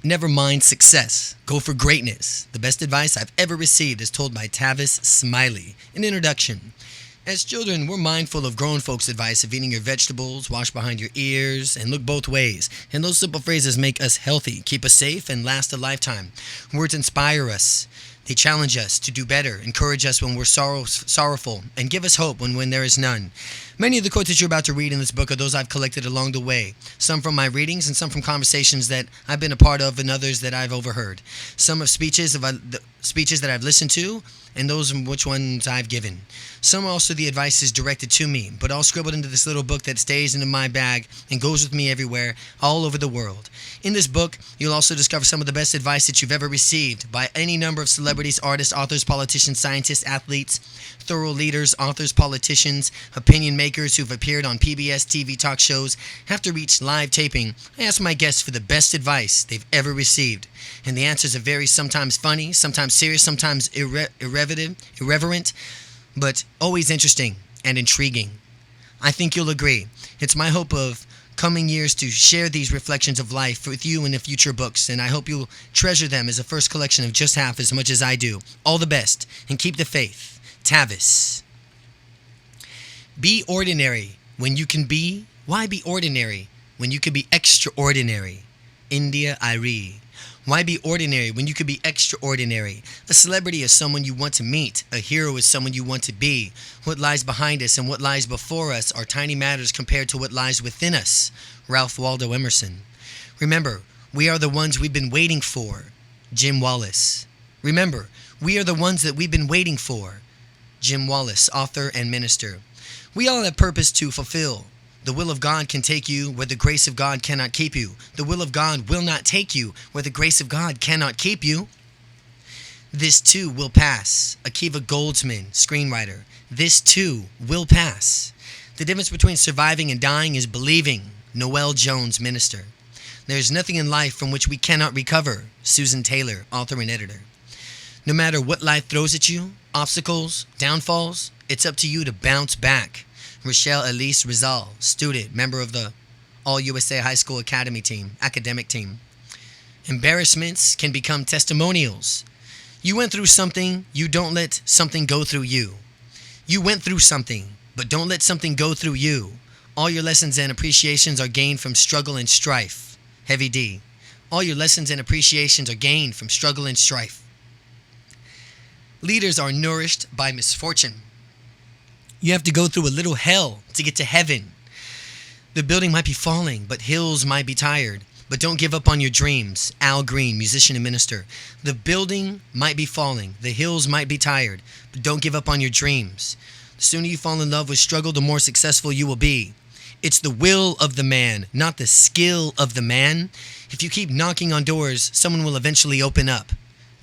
Never mind success. Go for greatness. The best advice I've ever received is told by Tavis Smiley. An introduction. As children, we're mindful of grown folks' advice of eating your vegetables, wash behind your ears, and look both ways. And those simple phrases make us healthy, keep us safe, and last a lifetime. Words inspire us. They challenge us to do better, encourage us when we're sorrowful, and give us hope when there is none. Many of the quotes that you're about to read in this book are those I've collected along the way. Some from my readings and some from conversations that I've been a part of and others that I've overheard. Some of speeches that I've listened to and those which ones I've given. Some also the advice is directed to me, but all scribbled into this little book that stays in my bag and goes with me everywhere, all over the world. In this book, you'll also discover some of the best advice that you've ever received by any number of celebrities, artists, authors, politicians, scientists, athletes, thorough leaders, authors, politicians, opinion makers who've appeared on PBS TV talk shows. After each live taping, I ask my guests for the best advice they've ever received. And the answers are very sometimes funny, sometimes serious, sometimes irreverent, but always interesting and intriguing. I think you'll agree. It's my hope of coming years to share these reflections of life with you in the future books, and I hope you'll treasure them as a first collection of just half as much as I do. All the best, and keep the faith. Tavis. Be ordinary when you can be. Why be ordinary when you can be extraordinary? India Irie. Why be ordinary when you could be extraordinary? A celebrity is someone you want to meet. A hero is someone you want to be. What lies behind us and what lies before us are tiny matters compared to what lies within us. Ralph Waldo Emerson. Remember, we are the ones we've been waiting for. Jim Wallace. Remember, we are the ones that we've been waiting for. Jim Wallace, author and minister. We all have purpose to fulfill. The will of God can take you where the grace of God cannot keep you. The will of God will not take you where the grace of God cannot keep you. This too will pass. Akiva Goldsman, screenwriter. This too will pass. The difference between surviving and dying is believing. Noel Jones, minister. There is nothing in life from which we cannot recover. Susan Taylor, author and editor. No matter what life throws at you, obstacles, downfalls, it's up to you to bounce back. Rochelle Elise Rizal, student, member of the All-USA High School Academy team, academic team. Embarrassments can become testimonials. You went through something, you don't let something go through you. You went through something, but don't let something go through you. All your lessons and appreciations are gained from struggle and strife. Heavy D. All your lessons and appreciations are gained from struggle and strife. Leaders are nourished by misfortune. You have to go through a little hell to get to heaven. The building might be falling, but hills might be tired. But don't give up on your dreams. Al Green, musician and minister. The building might be falling. The hills might be tired. But don't give up on your dreams. The sooner you fall in love with struggle, the more successful you will be. It's the will of the man, not the skill of the man. If you keep knocking on doors, someone will eventually open up.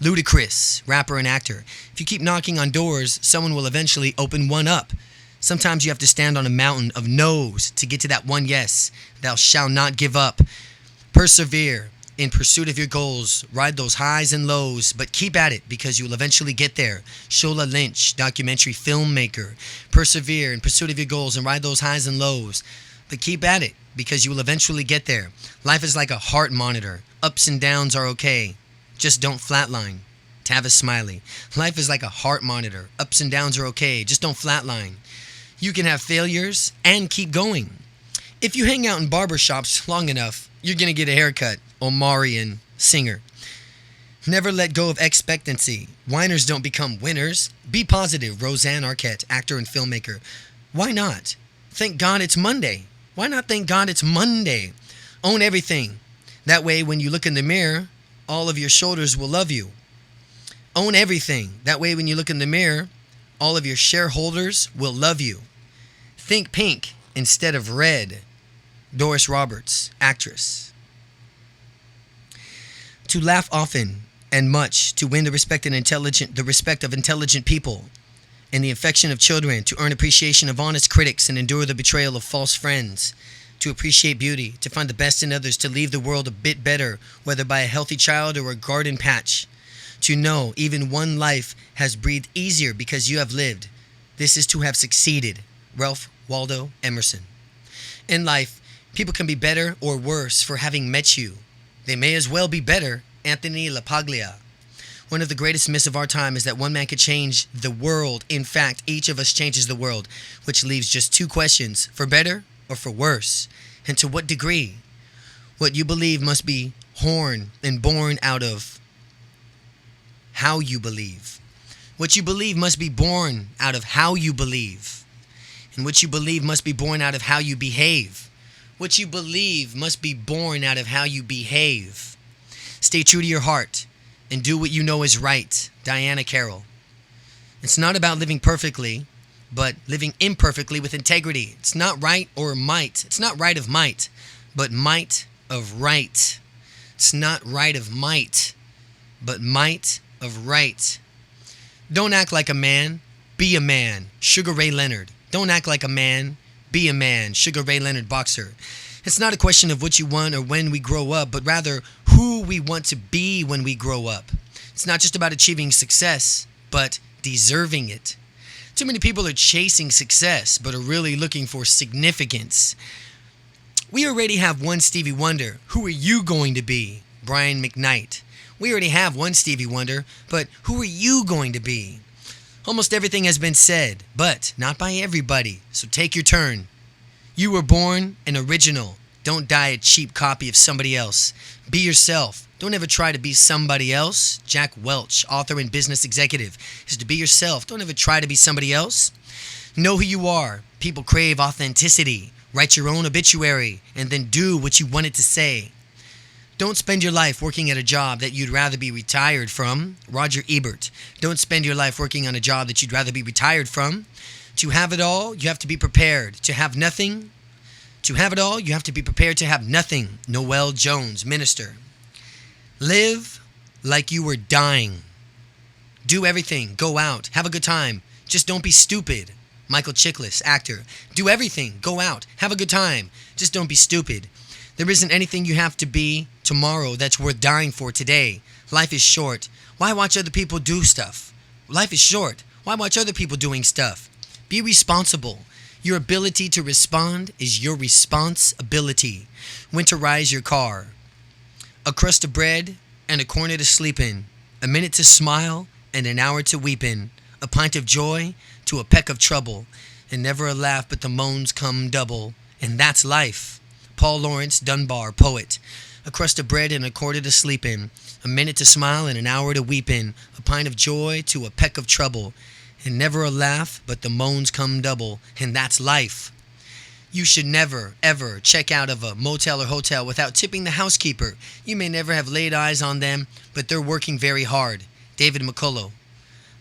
Ludacris, rapper and actor. If you keep knocking on doors, someone will eventually open one up. Sometimes you have to stand on a mountain of no's to get to that one yes. Thou shalt not give up. Persevere in pursuit of your goals. Ride those highs and lows, but keep at it because you will eventually get there. Shola Lynch, documentary filmmaker. Persevere in pursuit of your goals and ride those highs and lows, but keep at it because you will eventually get there. Life is like a heart monitor. Ups and downs are okay. Just don't flatline. Tavis Smiley. Life is like a heart monitor. Ups and downs are okay. Just don't flatline. You can have failures and keep going. If you hang out in barbershops long enough, you're going to get a haircut. Omarion, singer. Never let go of expectancy. Whiners don't become winners. Be positive. Roseanne Arquette, actor and filmmaker. Why not? Thank God it's Monday. Why not thank God it's Monday? Own everything. That way when you look in the mirror, all of your shoulders will love you. Own everything. That way when you look in the mirror, all of your shareholders will love you. Think pink instead of red. Doris Roberts, actress. To laugh often and much, to win the respect of intelligent people, and the affection of children, to earn appreciation of honest critics and endure the betrayal of false friends, to appreciate beauty, to find the best in others, to leave the world a bit better, whether by a healthy child or a garden patch, to know even one life has breathed easier because you have lived. This is to have succeeded. Ralph Waldo Emerson. In life, people can be better or worse for having met you. They may as well be better. Anthony LaPaglia. One of the greatest myths of our time is that one man could change the world. In fact, each of us changes the world, which leaves just two questions: for better or for worse? And to what degree? What you believe must be born out of how you believe. What you believe must be born out of how you believe. And what you believe must be born out of how you behave. What you believe must be born out of how you behave. Stay true to your heart and do what you know is right. Diana Carroll. It's not about living perfectly, but living imperfectly with integrity. It's not right or might. It's not right of might, but might of right. It's not right of might, but might of right. Don't act like a man, be a man. Sugar Ray Leonard. Don't act like a man, be a man. Sugar Ray Leonard, boxer. It's not a question of what you want or when we grow up, but rather who we want to be when we grow up. It's not just about achieving success, but deserving it. Too many people are chasing success, but are really looking for significance. We already have one Stevie Wonder. Who are you going to be? Brian McKnight. We already have one Stevie Wonder, but who are you going to be? Almost everything has been said, but not by everybody, so take your turn. You were born an original. Don't die a cheap copy of somebody else. Be yourself. Don't ever try to be somebody else. Jack Welch, author and business executive, is to be yourself. Don't ever try to be somebody else. Know who you are. People crave authenticity. Write your own obituary and then do what you want it to say. Don't spend your life working at a job that you'd rather be retired from. Roger Ebert. Don't spend your life working on a job that you'd rather be retired from. To have it all, you have to be prepared. To have nothing. To have it all, you have to be prepared to have nothing. Noel Jones, minister. Live like you were dying. Do everything. Go out. Have a good time. Just don't be stupid. Michael Chiklis, actor. Do everything. Go out. Have a good time. Just don't be stupid. There isn't anything you have to be tomorrow that's worth dying for today. Life is short. Why watch other people do stuff? Life is short. Why watch other people doing stuff? Be responsible. Your ability to respond is your responsibility. Winterize your car. A crust of bread and a corner to sleep in. A minute to smile and an hour to weep in. A pint of joy to a peck of trouble. And never a laugh but the moans come double. And that's life. Paul Laurence Dunbar, poet. A crust of bread and a quarter to sleep in. A minute to smile and an hour to weep in. A pint of joy to a peck of trouble. And never a laugh but the moans come double. And that's life. You should never, ever check out of a motel or hotel without tipping the housekeeper. You may never have laid eyes on them, but they're working very hard. David McCullough.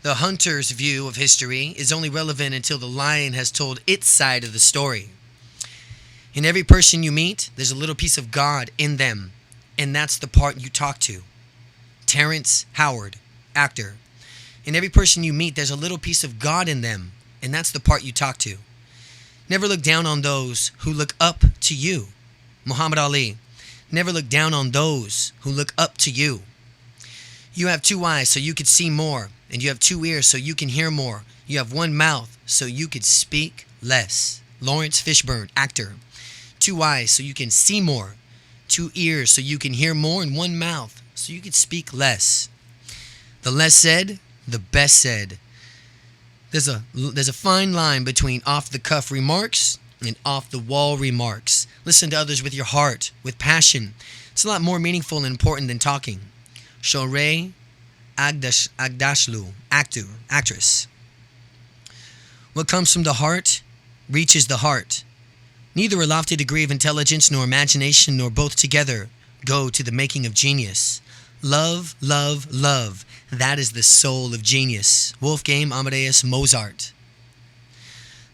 The hunter's view of history is only relevant until the lion has told its side of the story. In every person you meet, there's a little piece of God in them, and that's the part you talk to. Terrence Howard, actor. In every person you meet, there's a little piece of God in them, and that's the part you talk to. Never look down on those who look up to you. Muhammad Ali. Never look down on those who look up to you. You have 2 eyes so you could see more, and you have 2 ears so you can hear more. You have 1 mouth so you could speak less. Lawrence Fishburne, actor. 2 eyes so you can see more, 2 ears so you can hear more, and 1 mouth so you could speak less. The less said, the best said. There's a fine line between off-the-cuff remarks and off-the-wall remarks. Listen to others with your heart, with passion. It's a lot more meaningful and important than talking. Shorey Agdashlu, actress. What comes from the heart reaches the heart. Neither a lofty degree of intelligence nor imagination nor both together go to the making of genius. Love, love, love. That is the soul of genius. Wolfgang Amadeus Mozart.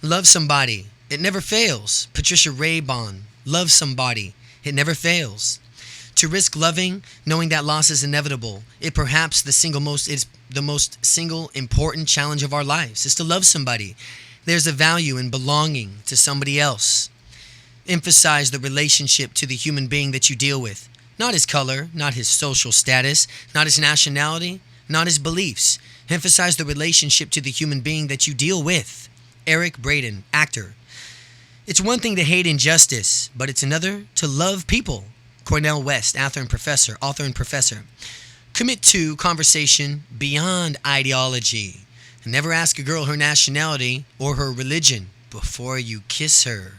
Love somebody. It never fails. Patricia Raybon. Love somebody. It never fails. To risk loving, knowing that loss is inevitable, it perhaps is the most single important challenge of our lives, is to love somebody. There's a value in belonging to somebody else. Emphasize the relationship to the human being that you deal with. Not his color, not his social status, not his nationality, not his beliefs. Emphasize the relationship to the human being that you deal with. Eric Braeden, actor. It's one thing to hate injustice, but it's another to love people. Cornell West, author and professor. Commit to conversation beyond ideology. Never ask a girl her nationality or her religion before you kiss her.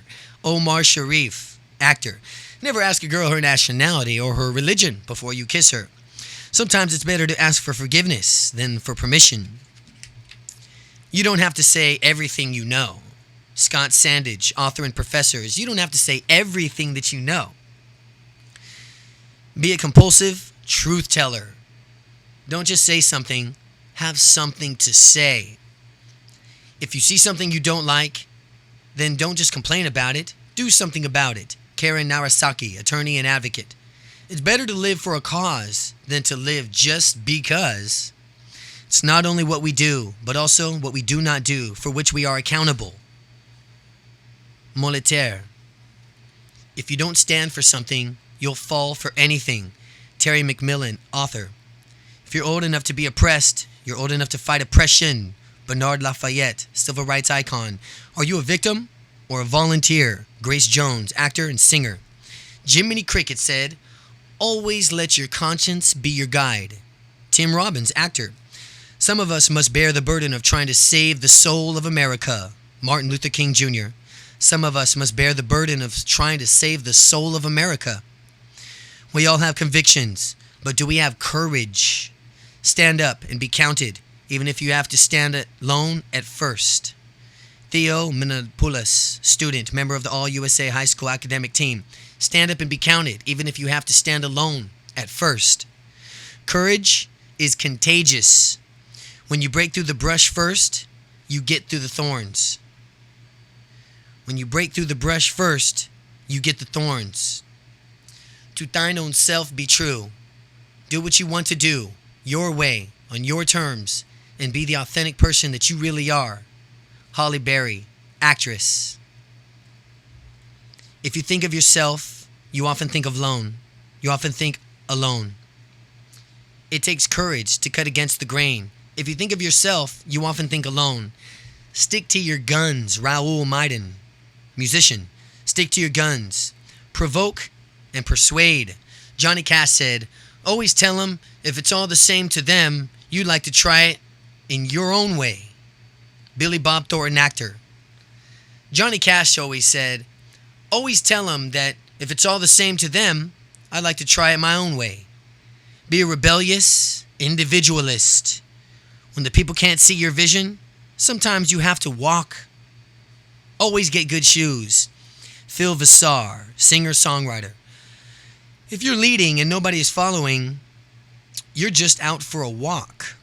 Omar Sharif, actor. Never ask a girl her nationality or her religion before you kiss her. Sometimes it's better to ask for forgiveness than for permission. You don't have to say everything you know. Scott Sandage, author and professor. You don't have to say everything that you know. Be a compulsive truth teller. Don't just say something, have something to say. If you see something you don't like, then don't just complain about it, do something about it. Karen Narasaki, attorney and advocate. It's better to live for a cause than to live just because. It's not only what we do, but also what we do not do, for which we are accountable. Molitere. If you don't stand for something, you'll fall for anything. Terry McMillan, author. If you're old enough to be oppressed, you're old enough to fight oppression. Bernard Lafayette, civil rights icon. Are you a victim or a volunteer? Grace Jones, actor and singer. Jiminy Cricket said, always let your conscience be your guide. Tim Robbins, actor. Some of us must bear the burden of trying to save the soul of America. Martin Luther King Jr. Some of us must bear the burden of trying to save the soul of America. We all have convictions, but do we have courage? Stand up and be counted, even if you have to stand alone at first. Theo Menopoulos, student, member of the All-USA High School academic team. Stand up and be counted, even if you have to stand alone at first. Courage is contagious. When you break through the brush first, you get through the thorns. When you break through the brush first, you get the thorns. To thine own self be true. Do what you want to do, your way, on your terms, and be the authentic person that you really are. Holly Berry, actress. If you think of yourself, you often think of lone. You often think alone. It takes courage to cut against the grain. If you think of yourself, you often think alone. Stick to your guns, Raoul Maiden. Musician, stick to your guns. Provoke and persuade. Johnny Cash said, always tell them if it's all the same to them, you'd like to try it in your own way. Billy Bob Thornton, actor. Johnny Cash always said, always tell them that if it's all the same to them, I'd like to try it my own way. Be a rebellious individualist. When the people can't see your vision, sometimes you have to walk. Always get good shoes. Phil Vassar, singer-songwriter. If you're leading and nobody is following, you're just out for a walk.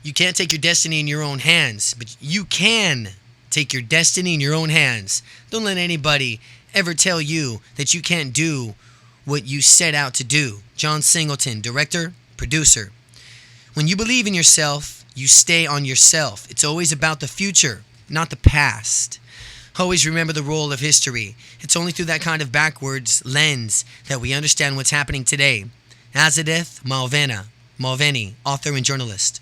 You can't take your destiny in your own hands, but you can take your destiny in your own hands. Don't let anybody ever tell you that you can't do what you set out to do. John Singleton, director, producer. When you believe in yourself, you stay on yourself. It's always about the future, not the past. Always remember the role of history. It's only through that kind of backwards lens that we understand what's happening today. Azadeth Malveni, author and journalist.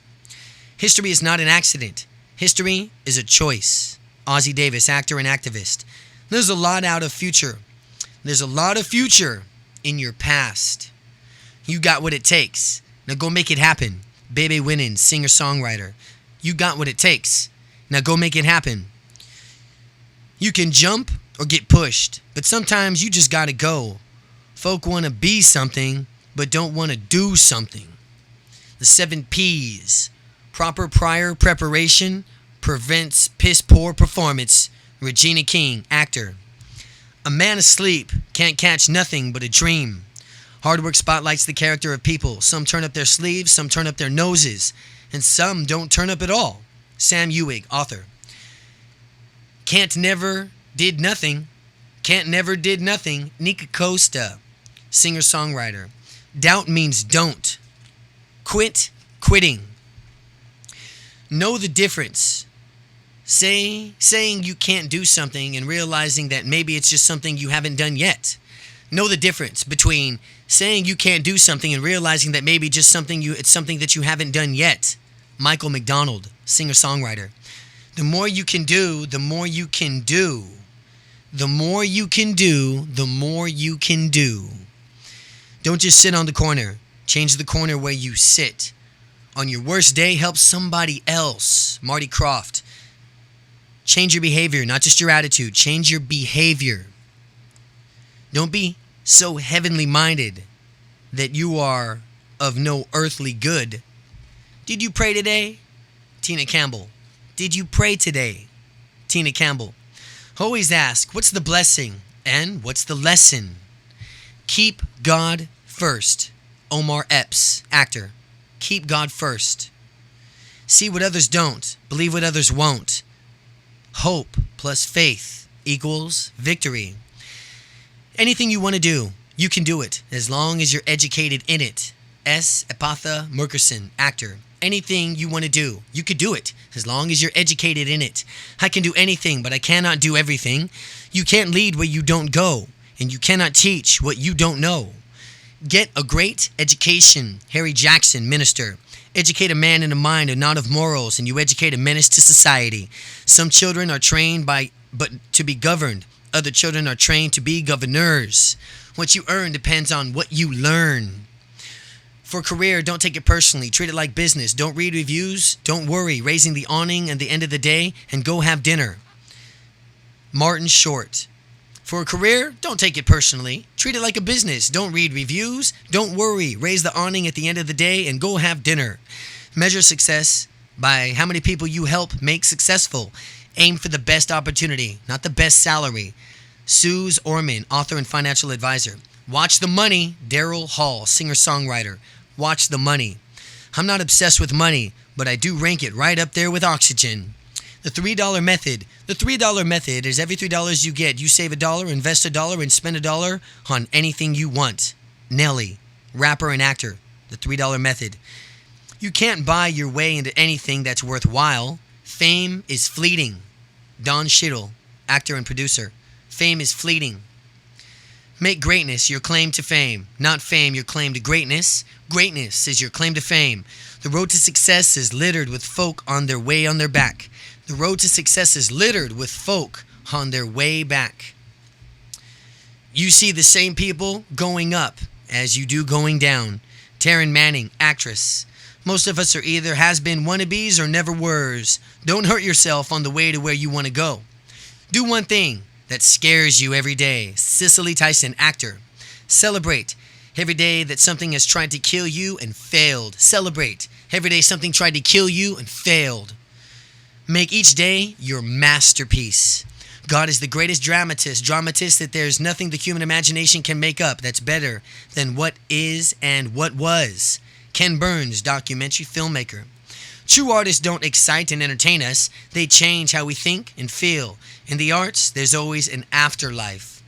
History is not an accident. History is a choice. Ozzie Davis, actor and activist. There's a lot out of future. There's a lot of future in your past. You got what it takes. Now go make it happen. Bebe Winans, singer-songwriter. You got what it takes. Now go make it happen. You can jump or get pushed, but sometimes you just gotta go. Folk want to be something, but don't want to do something. The 7 P's. Proper prior preparation prevents piss-poor performance. Regina King, actor. A man asleep can't catch nothing but a dream. Hard work spotlights the character of people. Some turn up their sleeves, some turn up their noses, and some don't turn up at all. Sam Ewing, author. Can't never did nothing. Nika Costa, singer-songwriter. Doubt means don't. Quitting. Know the difference. Saying you can't do something and realizing that maybe it's just something you haven't done yet. Know the difference between saying you can't do something and realizing that maybe just it's something that you haven't done yet. Michael McDonald, singer-songwriter. The more you can do, the more you can do. The more you can do, the more you can do. Don't just sit on the corner. Change the corner where you sit. On your worst day, help somebody else. Marty Krofft. Change your behavior, not just your attitude. Change your behavior. Don't be so heavenly minded that you are of no earthly good. Did you pray today? Tina Campbell. Did you pray today? Tina Campbell. Always ask, what's the blessing and what's the lesson? Keep God first. Omar Epps, actor. Keep God first. See what others don't. Believe what others won't. Hope plus faith equals victory. Anything you want to do, you can do it as long as you're educated in it. S. Epatha Murkerson, actor. Anything you want to do, you could do it as long as you're educated in it. I can do anything, but I cannot do everything. You can't lead where you don't go, and you cannot teach what you don't know. Get a great education. Harry Jackson, minister. Educate a man in a mind and not of morals, and you educate a menace to society. Some children are trained but to be governed. Other children are trained to be governors. What you earn depends on what you learn. For career, don't take it personally. Treat it like business. Don't read reviews. Don't worry. Raising the awning at the end of the day and go have dinner. Martin Short. For a career, don't take it personally. Treat it like a business. Don't read reviews. Don't worry. Raise the awning at the end of the day and go have dinner. Measure success by how many people you help make successful. Aim for the best opportunity, not the best salary. Suze Orman, author and financial advisor. Watch the money. Daryl Hall, singer-songwriter. Watch the money. I'm not obsessed with money, but I do rank it right up there with oxygen. The $3 method. The $3 method is every $3 you get, you save $1, invest $1, and spend $1 on anything you want. Nelly, rapper and actor. The $3 method. You can't buy your way into anything that's worthwhile. Fame is fleeting. Don Cheadle, actor and producer. Fame is fleeting. Make greatness your claim to fame, not fame your claim to greatness. Greatness is your claim to fame. The road to success is littered with folk on their way on their back. The road to success is littered with folk on their way back. You see the same people going up as you do going down. Taryn Manning, actress. Most of us are either has-been wannabes or never were's. Don't hurt yourself on the way to where you want to go. Do one thing that scares you every day. Cicely Tyson, actor. Celebrate every day that something has tried to kill you and failed. Celebrate every day something tried to kill you and failed. Make each day your masterpiece. God is the greatest dramatist that there's nothing the human imagination can make up that's better than what is and what was. Ken Burns, documentary filmmaker. True artists don't excite and entertain us. They change how we think and feel. In the arts, there's always an afterlife.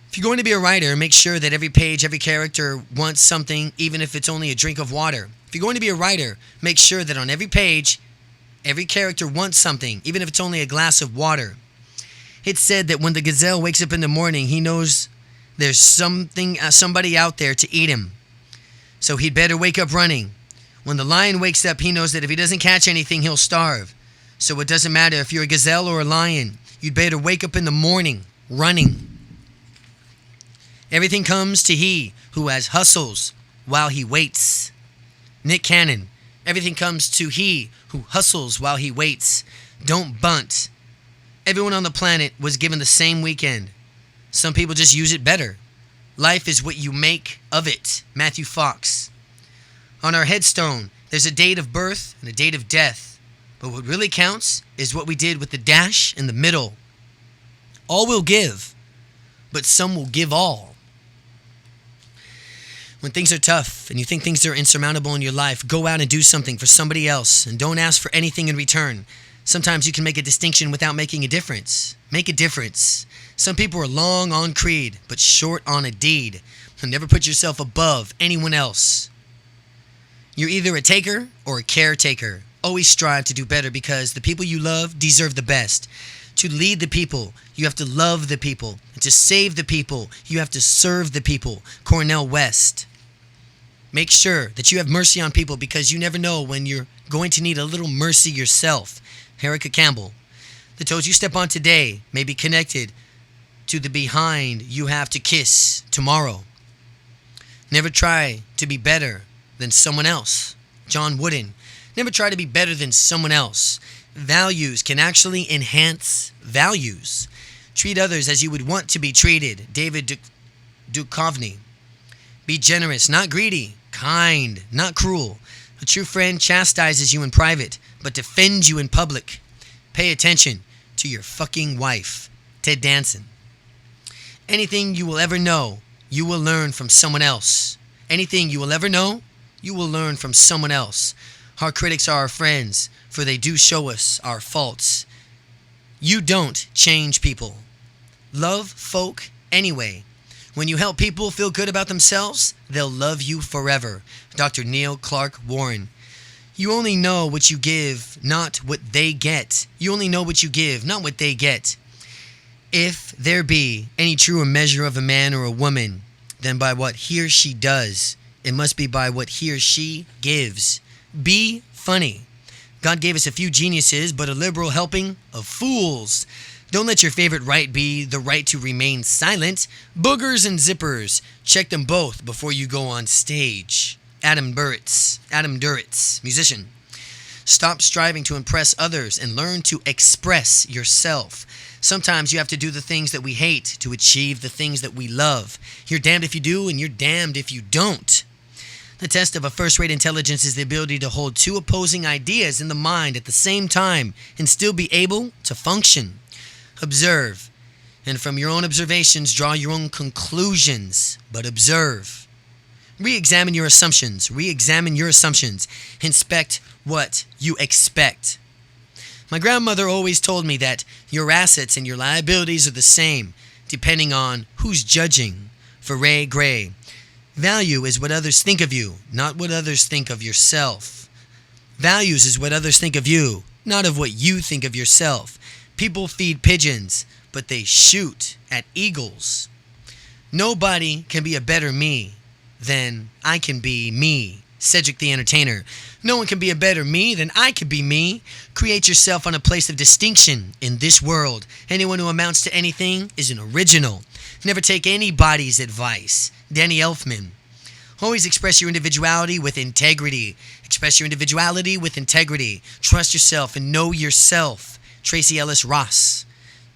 If you're going to be a writer, make sure that every page, every character wants something, even if it's only a drink of water. If you're going to be a writer, make sure that on every page, every character wants something, even if it's only a glass of water. It's said that when the gazelle wakes up in the morning, he knows there's somebody out there to eat him. So he'd better wake up running. When the lion wakes up, he knows that if he doesn't catch anything, he'll starve. So it doesn't matter if you're a gazelle or a lion. You'd better wake up in the morning running. Everything comes to he who has hustles while he waits. Nick Cannon. Everything comes to he who hustles while he waits. Don't bunt. Everyone on the planet was given the same weekend. Some people just use it better. Life is what you make of it. Matthew Fox. On our headstone, there's a date of birth and a date of death. But what really counts is what we did with the dash in the middle. All will give, but some will give all. When things are tough and you think things are insurmountable in your life, go out and do something for somebody else and don't ask for anything in return. Sometimes you can make a distinction without making a difference. Make a difference. Some people are long on creed, but short on a deed. And never put yourself above anyone else. You're either a taker or a caretaker. Always strive to do better because the people you love deserve the best. To lead the people, you have to love the people. And to save the people, you have to serve the people. Cornel West. Make sure that you have mercy on people because you never know when you're going to need a little mercy yourself. Erica Campbell. The toes you step on today may be connected to the behind you have to kiss tomorrow. Never try to be better than someone else. John Wooden. Never try to be better than someone else. Values can actually enhance values. Treat others as you would want to be treated. David Duchovny. Be generous, not greedy. Kind, not cruel. A true friend chastises you in private, but defends you in public. Pay attention to your fucking wife. Ted Danson. Anything you will ever know, you will learn from someone else. Anything you will ever know, you will learn from someone else. Our critics are our friends, for they do show us our faults. You don't change people. Love folk anyway. When you help people feel good about themselves, they'll love you forever. Dr. Neil Clark Warren. You only know what you give, not what they get. You only know what you give, not what they get. If there be any truer measure of a man or a woman than by what he or she does, it must be by what he or she gives. Be funny. God gave us a few geniuses, but a liberal helping of fools. Don't let your favorite right be the right to remain silent. Boogers and zippers. Check them both before you go on stage. Adam Duritz, musician. Stop striving to impress others and learn to express yourself. Sometimes you have to do the things that we hate to achieve the things that we love. You're damned if you do and you're damned if you don't. The test of a first-rate intelligence is the ability to hold two opposing ideas in the mind at the same time and still be able to function. Observe, and from your own observations, draw your own conclusions, but observe. Re-examine your assumptions. Inspect what you expect. My grandmother always told me that your assets and your liabilities are the same, depending on who's judging. For Ray Gray, value is what others think of you, not what others think of yourself. Values is what others think of you, not of what you think of yourself. People feed pigeons, but they shoot at eagles. Nobody can be a better me than I can be me. Cedric the Entertainer. No one can be a better me than I can be me. Create yourself on a place of distinction in this world. Anyone who amounts to anything is an original. Never take anybody's advice. Danny Elfman. Always express your individuality with integrity. Express your individuality with integrity. Trust yourself and know yourself. Tracy Ellis Ross.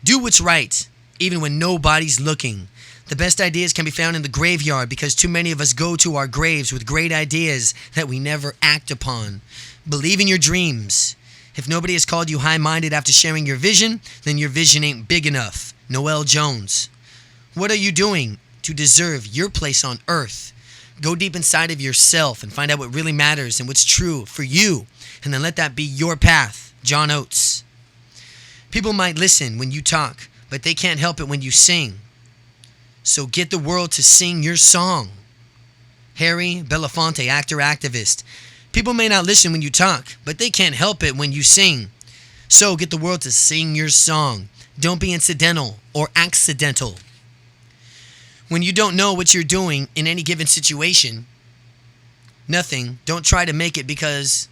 Do what's right, even when nobody's looking. The best ideas can be found in the graveyard because too many of us go to our graves with great ideas that we never act upon. Believe in your dreams. If nobody has called you high-minded after sharing your vision, then your vision ain't big enough. Noel Jones. What are you doing to deserve your place on earth? Go deep inside of yourself and find out what really matters and what's true for you, and then let that be your path. John Oates. People might listen when you talk, but they can't help it when you sing. So get the world to sing your song. Harry Belafonte, actor, activist. People may not listen when you talk, but they can't help it when you sing. So get the world to sing your song. Don't be incidental or accidental. When you don't know what you're doing in any given situation, nothing. Don't try to make it, because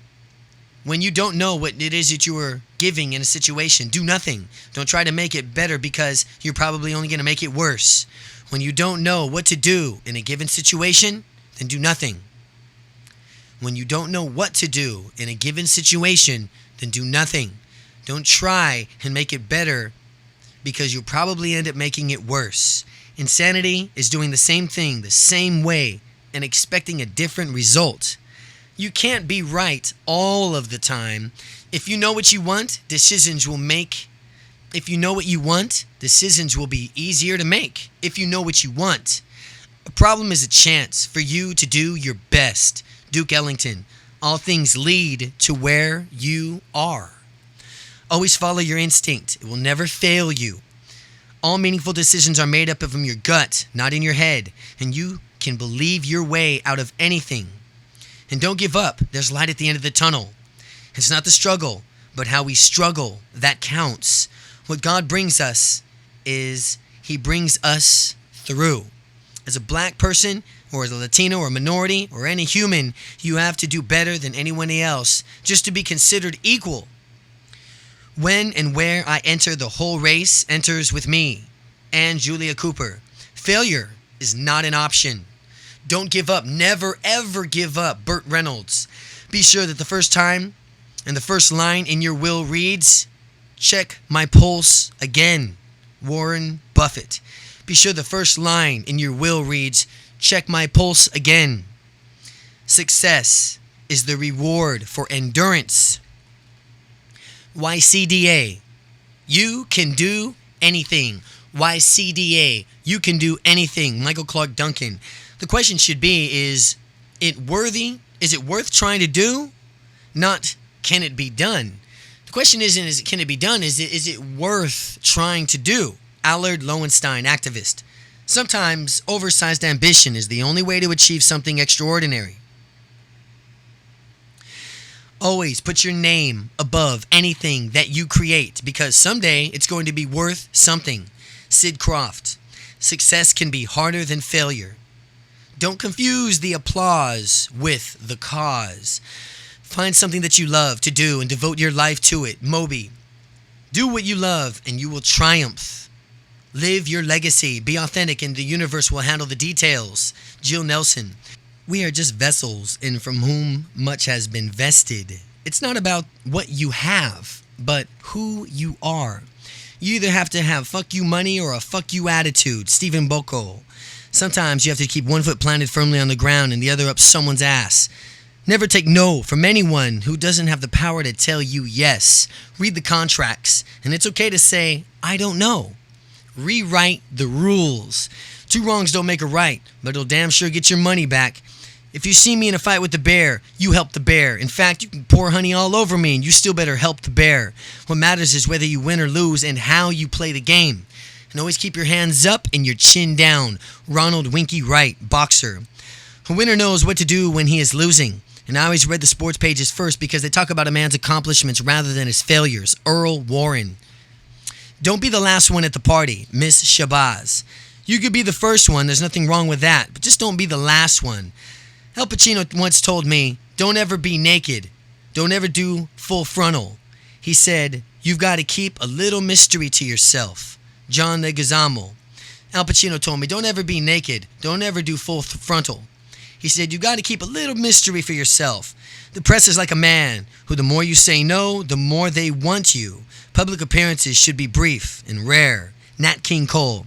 when you don't know what it is that you are giving in a situation, do nothing. Don't try to make it better, because you're probably only going to make it worse. When you don't know what to do in a given situation, then do nothing. When you don't know what to do in a given situation, then do nothing. Don't try and make it better, because you'll probably end up making it worse. Insanity is doing the same thing the same way and expecting a different result. You can't be right all of the time. If you know what you want, decisions will be easier to make. If you know what you want. A problem is a chance for you to do your best. Duke Ellington. All things lead to where you are. Always follow your instinct. It will never fail you. All meaningful decisions are made up from your gut, not in your head. And you can believe your way out of anything. And don't give up. There's light at the end of the tunnel. It's not the struggle, but how we struggle that counts. What God brings us is He brings us through. As a black person, or as a Latino or minority, or any human, you have to do better than anyone else just to be considered equal. When and where I enter, the whole race enters with me. And Julia Cooper. Failure is not an option. Don't give up. Never, ever give up. Burt Reynolds. Be sure that the first time and the first line in your will reads, check my pulse again. Warren Buffett. Be sure the first line in your will reads, check my pulse again. Success is the reward for endurance. YCDA. You can do anything. YCDA. You can do anything. Michael Clark Duncan. The question should be, is it worth trying to do? Not, can it be done? The question isn't, can it be done? Is it worth trying to do? Allard Lowenstein, activist. Sometimes oversized ambition is the only way to achieve something extraordinary. Always put your name above anything that you create, because someday it's going to be worth something. Sid Croft. Success can be harder than failure. Don't confuse the applause with the cause. Find something that you love to do and devote your life to it. Moby. Do what you love and you will triumph. Live your legacy. Be authentic and the universe will handle the details. Jill Nelson. We are just vessels in from whom much has been vested. It's not about what you have, but who you are. You either have to have fuck you money or a fuck you attitude. Stephen Boko. Sometimes you have to keep one foot planted firmly on the ground and the other up someone's ass. Never take no from anyone who doesn't have the power to tell you yes. Read the contracts, and it's okay to say, I don't know. Rewrite the rules. 2 wrongs don't make a right, but it'll damn sure get your money back. If you see me in a fight with the bear, you help the bear. In fact, you can pour honey all over me and you still better help the bear. What matters is whether you win or lose and how you play the game. And always keep your hands up and your chin down. Ronald Winky Wright, boxer. A winner knows what to do when he is losing. And I always read the sports pages first because they talk about a man's accomplishments rather than his failures. Earl Warren. Don't be the last one at the party. Miss Shabazz. You could be the first one, there's nothing wrong with that, but just don't be the last one. Al Pacino once told me, don't ever be naked. Don't ever do full frontal. He said, you've got to keep a little mystery to yourself. John Leguizamo. Al Pacino told me, don't ever be naked. Don't ever do full frontal. He said, you got to keep a little mystery for yourself. The press is like a man who the more you say no, the more they want you. Public appearances should be brief and rare. Nat King Cole.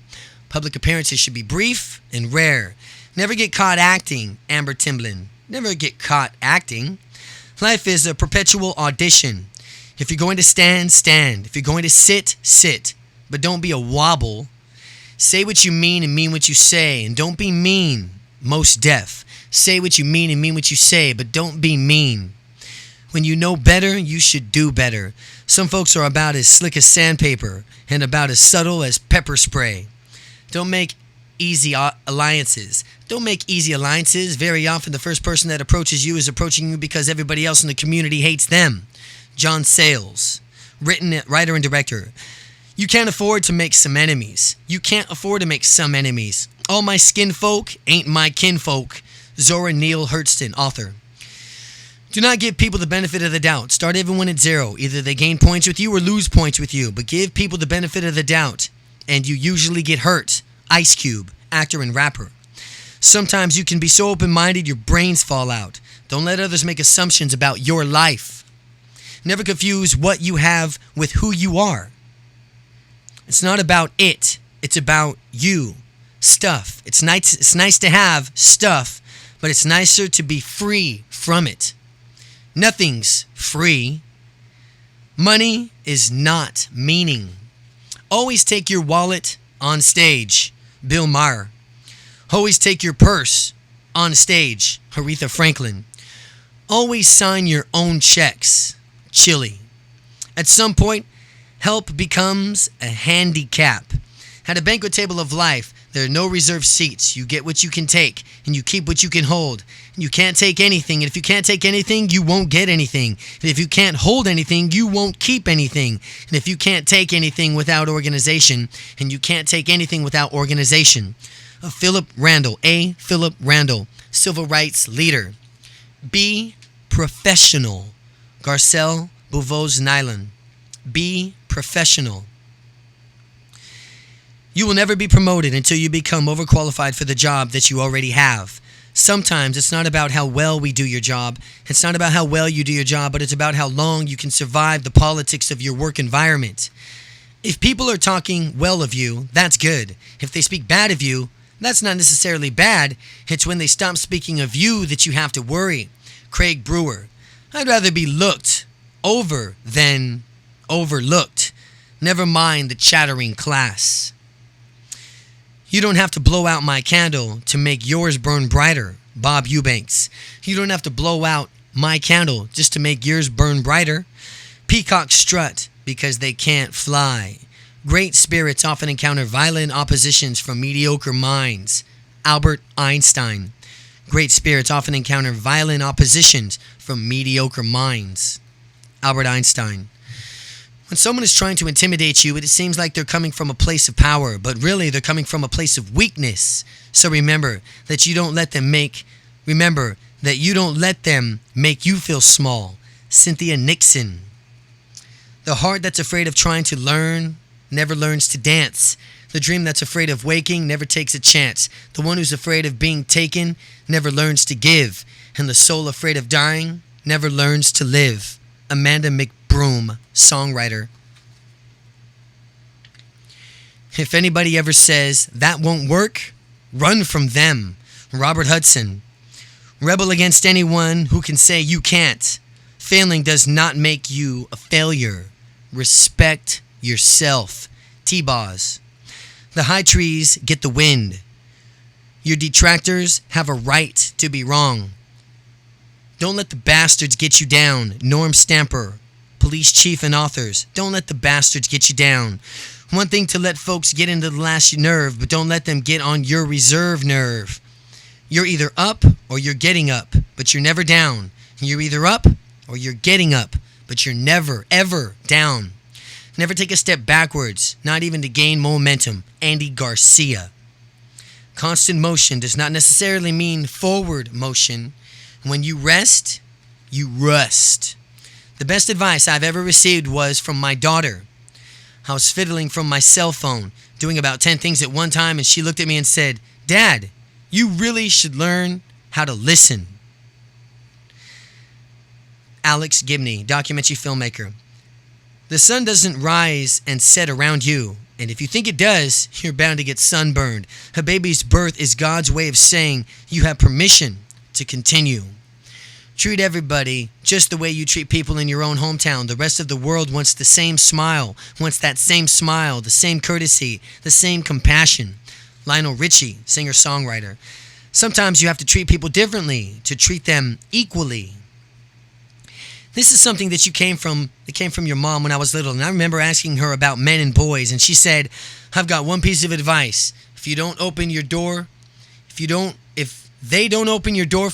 Public appearances should be brief and rare. Never get caught acting, Amber Timblin. Never get caught acting. Life is a perpetual audition. If you're going to stand, stand. If you're going to sit, sit. But don't be a wobble. Say what you mean and mean what you say. And don't be mean. Most deaf. Say what you mean and mean what you say, but don't be mean. When you know better, you should do better. Some folks are about as slick as sandpaper and about as subtle as pepper spray. Don't make easy alliances. Don't make easy alliances. Very often the first person that approaches you is approaching you because everybody else in the community hates them. John Sayles. Writer and director. You can't afford to make some enemies. You can't afford to make some enemies. All my skin folk ain't my kinfolk. Zora Neale Hurston, author. Do not give people the benefit of the doubt. Start everyone at 0. Either they gain points with you or lose points with you. But give people the benefit of the doubt. And you usually get hurt. Ice Cube, actor and rapper. Sometimes you can be so open-minded your brains fall out. Don't let others make assumptions about your life. Never confuse what you have with who you are. It's not about it. It's about you. Stuff. It's nice to have stuff, but it's nicer to be free from it. Nothing's free. Money is not meaning. Always take your wallet on stage. Bill Maher. Always take your purse on stage. Aretha Franklin. Always sign your own checks. Chili. At some point, help becomes a handicap. At a banquet table of life, there are no reserved seats. You get what you can take, and you keep what you can hold. And you can't take anything, and if you can't take anything, you won't get anything. And if you can't hold anything, you won't keep anything. And if you can't take anything without organization, and you can't take anything without organization. Philip Randall, A. Philip Randall, civil rights leader. Be professional. Garcelle Bouvoz Nyland. Be professional. You will never be promoted until you become overqualified for the job that you already have. Sometimes it's not about how well we do your job. It's not about how well you do your job, but it's about how long you can survive the politics of your work environment. If people are talking well of you, that's good. If they speak bad of you, that's not necessarily bad. It's when they stop speaking of you that you have to worry. Craig Brewer. I'd rather be looked over than overlooked. Never mind the chattering class. You don't have to blow out my candle to make yours burn brighter. Bob Eubanks. You don't have to blow out my candle just to make yours burn brighter. Peacocks strut because they can't fly. Great spirits often encounter violent oppositions from mediocre minds. Albert Einstein. Great spirits often encounter violent oppositions from mediocre minds. Albert Einstein. When someone is trying to intimidate you, it seems like they're coming from a place of power, but really they're coming from a place of weakness. So remember that you don't let them make you feel small. Cynthia Nixon. The heart that's afraid of trying to learn never learns to dance. The dream that's afraid of waking never takes a chance. The one who's afraid of being taken never learns to give. And the soul afraid of dying never learns to live. Amanda McBroom, songwriter. If anybody ever says that won't work, run from them. Robert Hudson. Rebel against anyone who can say you can't. Failing does not make you a failure. Respect yourself. T-Boz. The high trees get the wind. Your detractors have a right to be wrong. Don't let the bastards get you down. Norm Stamper, police chief and authors. Don't let the bastards get you down. One thing to let folks get into the last nerve, but don't let them get on your reserve nerve. You're either up or you're getting up, but you're never down. You're either up or you're getting up, but you're never, ever down. Never take a step backwards, not even to gain momentum. Andy Garcia. Constant motion does not necessarily mean forward motion. When you rest, you rust. The best advice I've ever received was from my daughter. I was fiddling from my cell phone, doing about 10 things at one time, and she looked at me and said, "Dad, you really should learn how to listen." Alex Gibney, documentary filmmaker. The sun doesn't rise and set around you, and if you think it does, you're bound to get sunburned. A baby's birth is God's way of saying you have permission to continue. Treat everybody just the way you treat people in your own hometown. The rest of the world wants the same smile, wants that same smile, the same courtesy, the same compassion. Lionel Richie, singer-songwriter. Sometimes you have to treat people differently to treat them equally. This is something that came from your mom when I was little, and I remember asking her about men and boys, and she said, "I've got one piece of advice. If they don't open your door for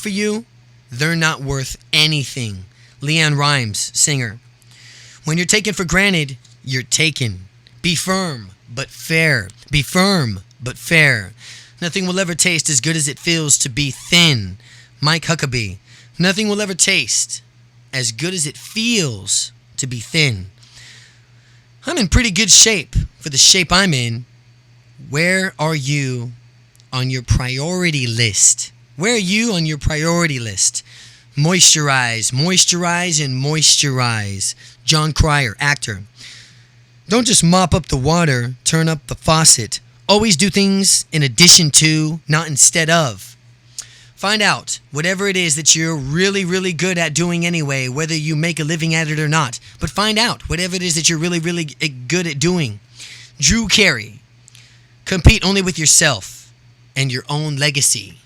you, they're not worth anything." Leanne Rimes, singer. When you're taken for granted, you're taken. Be firm, but fair. Be firm, but fair. Nothing will ever taste as good as it feels to be thin. Mike Huckabee. Nothing will ever taste as good as it feels to be thin. I'm in pretty good shape for the shape I'm in. Where are you on your priority list? Where are you on your priority list? Moisturize, moisturize, and moisturize. John Cryer, actor. Don't just mop up the water, turn up the faucet. Always do things in addition to, not instead of. Find out whatever it is that you're really, really good at doing anyway, whether you make a living at it or not. But find out whatever it is that you're really, really good at doing. Drew Carey. Compete only with yourself and your own legacy.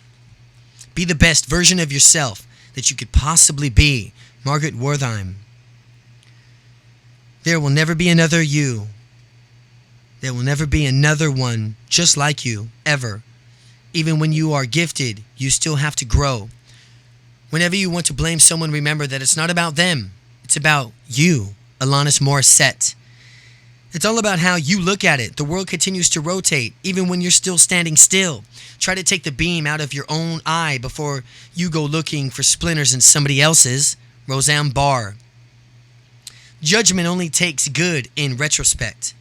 Be the best version of yourself that you could possibly be. Margaret Wertheim. There will never be another you. There will never be another one just like you, ever. Even when you are gifted, you still have to grow. Whenever you want to blame someone, remember that it's not about them. It's about you. Alanis Morissette. It's all about how you look at it. The world continues to rotate, even when you're still standing still. Try to take the beam out of your own eye before you go looking for splinters in somebody else's. Roseanne Barr. Judgment only takes good in retrospect.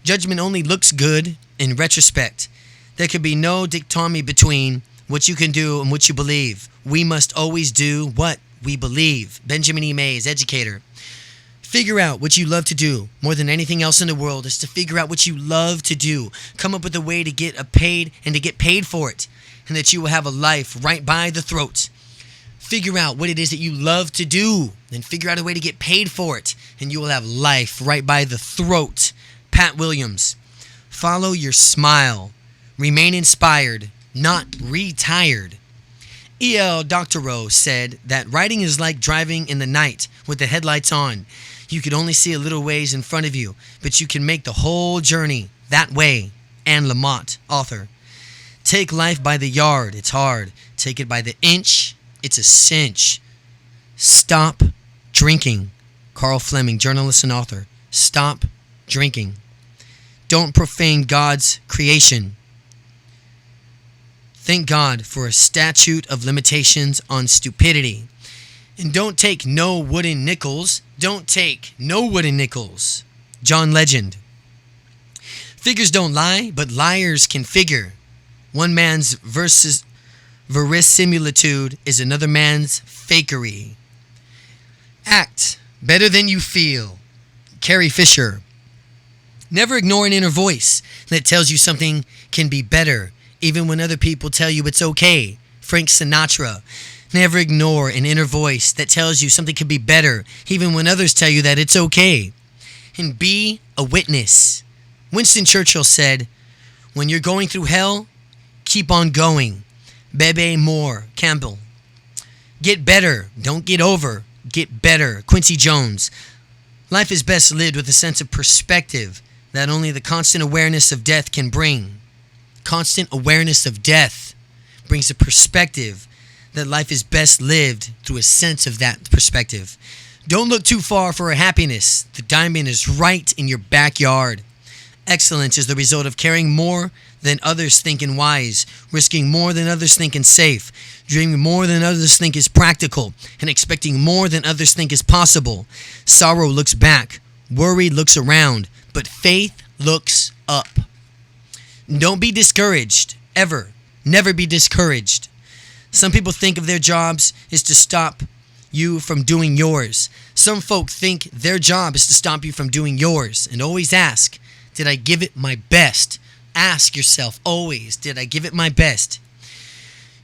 Judgment only looks good in retrospect. There could be no dichotomy between what you can do and what you believe. We must always do what we believe. Benjamin E. Mays, educator. Figure out what you love to do. More than anything else in the world is to figure out what you love to do. Come up with a way to get paid and to get paid for it. And that you will have a life right by the throat. Figure out what it is that you love to do. Then figure out a way to get paid for it. And you will have life right by the throat. Pat Williams. Follow your smile. Remain inspired, not retired. E.L. Doctorow said that writing is like driving in the night with the headlights on. You could only see a little ways in front of you, but you can make the whole journey that way. Anne Lamott, author. Take life by the yard, it's hard. Take it by the inch, it's a cinch. Stop drinking. Carl Fleming, journalist and author. Stop drinking. Don't profane God's creation. Thank God for a statute of limitations on stupidity. And don't take no wooden nickels. Don't take no wooden nickels. John Legend. Figures don't lie, but liars can figure. One man's verisimilitude is another man's fakery. Act better than you feel. Carrie Fisher. Never ignore an inner voice that tells you something can be better, even when other people tell you it's okay. Frank Sinatra. Never ignore an inner voice that tells you something can be better, even when others tell you that it's okay. And be a witness. Winston Churchill said, when you're going through hell, keep on going. Bebe Moore Campbell. Get better. Don't get over. Get better. Quincy Jones. Life is best lived with a sense of perspective that only the constant awareness of death can bring. Constant awareness of death brings a perspective that life is best lived through a sense of that perspective. Don't look too far for a happiness. The diamond is right in your backyard. Excellence is the result of caring more than others think is wise, risking more than others think is safe, dreaming more than others think is practical, and expecting more than others think is possible. Sorrow looks back, worry looks around, but faith looks up. Don't be discouraged, ever. Never be discouraged. Some people think of their jobs is to stop you from doing yours. Some folk think their job is to stop you from doing yours. And always ask, did I give it my best? Ask yourself always, did I give it my best?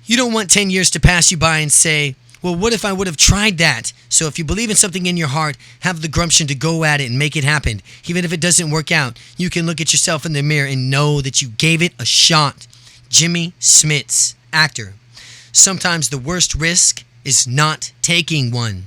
You don't want 10 years to pass you by and say, well, what if I would have tried that? So if you believe in something in your heart, have the gumption to go at it and make it happen. Even if it doesn't work out, you can look at yourself in the mirror and know that you gave it a shot. Jimmy Smits, actor. Sometimes the worst risk is not taking one.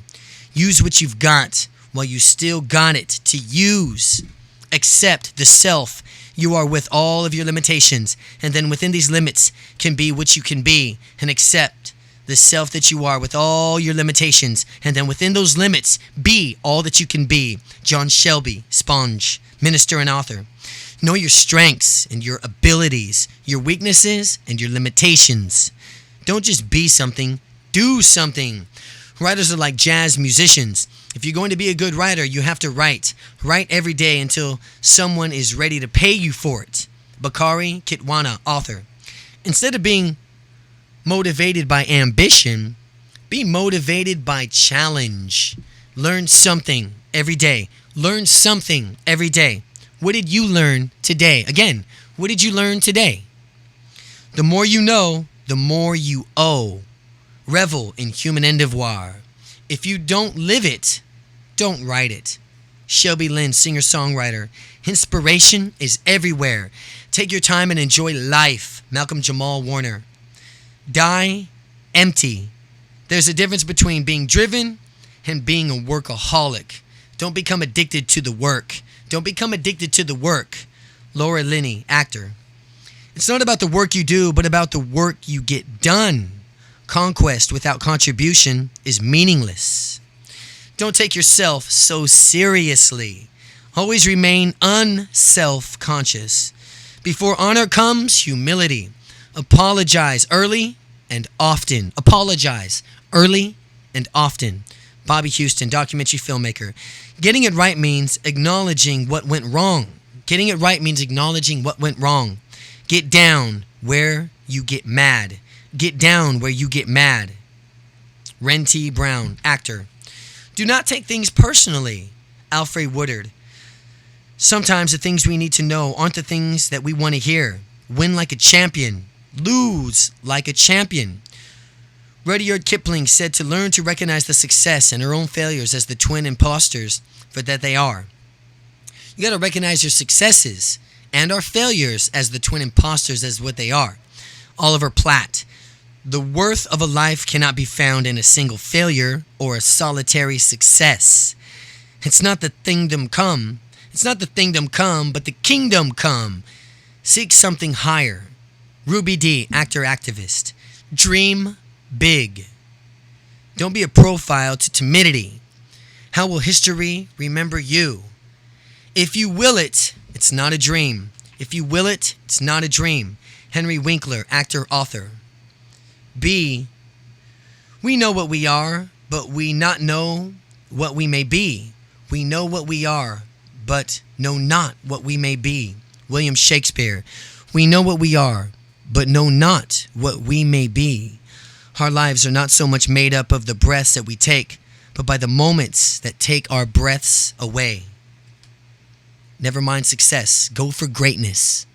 Use what you've got while you still got it to use. Accept the self you are with all of your limitations, and then within these limits can be what you can be, and accept the self that you are with all your limitations, and then within those limits be all that you can be. John Shelby, Sponge, minister and author. Know your strengths and your abilities, your weaknesses and your limitations. Don't just be something, do something. Writers are like jazz musicians. If you're going to be a good writer, you have to write. Write every day until someone is ready to pay you for it. Bakari Kitwana, author. Instead of being motivated by ambition, be motivated by challenge. Learn something every day. Learn something every day. What did you learn today? Again, what did you learn today? The more you know, the more you owe. Revel in human endeavor. If you don't live it, don't write it. Shelby Lynn, singer-songwriter. Inspiration is everywhere. Take your time and enjoy life. Malcolm Jamal Warner. Die empty. There's a difference between being driven and being a workaholic. Don't become addicted to the work. Don't become addicted to the work. Laura Linney, actor. It's not about the work you do, but about the work you get done. Conquest without contribution is meaningless. Don't take yourself so seriously. Always remain unself-conscious. Before honor comes humility. Apologize early and often. Apologize early and often. Bobby Houston, documentary filmmaker. Getting it right means acknowledging what went wrong. Getting it right means acknowledging what went wrong. Get down where you get mad. Get down where you get mad. Ren T. Brown, actor. Do not take things personally. Alfred Woodard. Sometimes the things we need to know aren't the things that we want to hear. Win like a champion. Lose like a champion. Rudyard Kipling said to learn to recognize the success and our own failures as the twin imposters for that they are. You got to recognize your successes and our failures as the twin imposters as what they are. Oliver Platt. The worth of a life cannot be found in a single failure or a solitary success. It's not the kingdom come. It's not the kingdom come, but the kingdom come. Seek something higher. Ruby D, actor activist. Dream big. Don't be a profile to timidity. How will history remember you? If you will it, it's not a dream. If you will it, it's not a dream. Henry Winkler, actor, author. B, we know what we are, but we not know what we may be. We know what we are, but know not what we may be. William Shakespeare. We know what we are, but know not what we may be. Our lives are not so much made up of the breaths that we take, but by the moments that take our breaths away. Never mind success. Go for greatness.